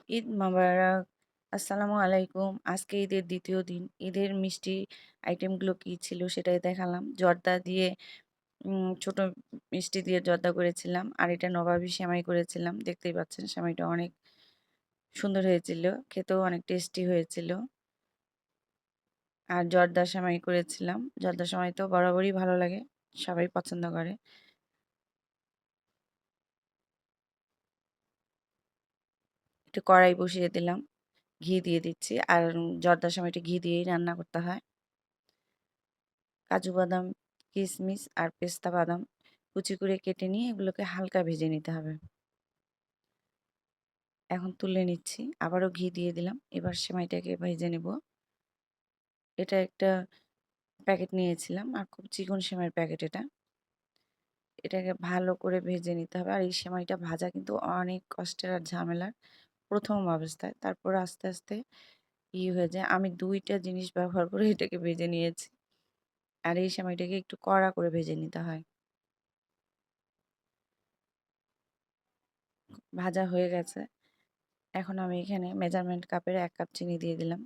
ঈদ মোবারক। আসসালামু আলাইকুম। আজকে ঈদের ২য় দিন। ঈদের মিষ্টি আইটেমগুলো কি ছিল সেটাই দেখালাম। জর্দা দিয়ে ছোট মিষ্টি দিয়ে জর্দা করেছিলাম। আর এটা নবাবী সেমাই করেছিলাম। দেখতেই পাচ্ছেন সেমাইটা অনেক সুন্দর হয়েছিল। খেতেও অনেক টেস্টি হয়েছিল। আর জর্দা সেমাই করেছিলাম। জর্দা সেমাই তো বরাবরই ভালো লাগে। সবাই পছন্দ করে। একটু কড়াই বসিয়ে দিলাম। ঘি দিয়ে দিচ্ছি। আর জর্দা সেমাইটা ঘি দিয়েই রান্না করতে হয়। কাজু বাদাম, কিশমিশ আর পেস্তা বাদাম কুচি করে কেটে নিয়ে এগুলোকে হালকা ভেজে নিতে হবে। এখন তুলে নিচ্ছি। আবারও ঘি দিয়ে দিলাম। এবার সেমাইটাকে ভেজে নেব। এটা একটা প্যাকেট নিয়েছিলাম আর খুব চিকন সেমাইয়ের প্যাকেট এটা। এটাকে ভালো করে ভেজে নিতে হবে। আর এই সেমাইটা ভাজা কিন্তু অনেক কষ্টের আর ঝামেলার ১ম অবস্থায়। তারপর আস্তে, আস্তে হয়ে যায়। আমি ২ টা জিনিস ব্যবহার করে এটাকে ভেজে নিয়েছি। আর এই সেমাইটাকে একটু কড়া করে ভেজে নিতে হয়। ভাজা হয়ে গেছে। এখন আমি এখানে মেজারমেন্ট কাপের ১ কাপ চিনি দিয়ে দিলাম।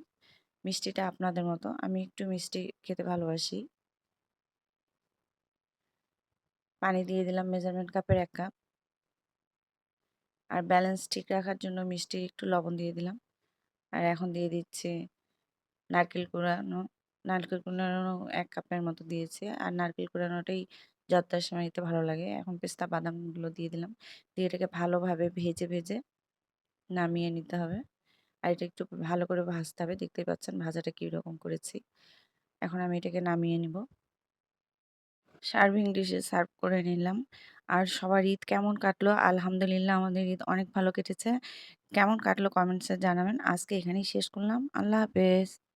মিষ্টিটা আপনাদের মতো। আমি একটু মিষ্টি খেতে ভালোবাসি। পানি দিয়ে দিলাম মেজারমেন্ট কাপের ১ কাপ। আর ব্যালেন্স ঠিক রাখার জন্য মিষ্টির একটু লবণ দিয়ে দিলাম। আর এখন দিয়ে দিচ্ছি নারকেল কুড়ানো। নারকেল কুড়ানো ১ কাপের মতো দিয়েছি। আর নারকেল কুড়ানোটাই জর্দার সেমাইতে ভালো লাগে। এখন পেস্তা বাদামগুলো দিয়ে দিলাম। দিয়ে এটাকে ভালোভাবে ভেজে, ভেজে নামিয়ে নিতে হবে। আর এটা একটু ভালো করে ভাজতে হবে। দেখতেই পাচ্ছেন ভাজাটা কিরকম করেছি। এখন আমি এটাকে নামিয়ে নিব। সার্ভিং ডিশে সার্ভ করে নিলাম। আর সবার ঈদ কেমন কাটলো? আলহামদুলিল্লাহ আমাদের ঈদ অনেক ভালো কেটেছে। কেমন কাটলো কমেন্টসে জানাবেন। আজকে এখানেই শেষ করলাম। আল্লাহ হাফেজ।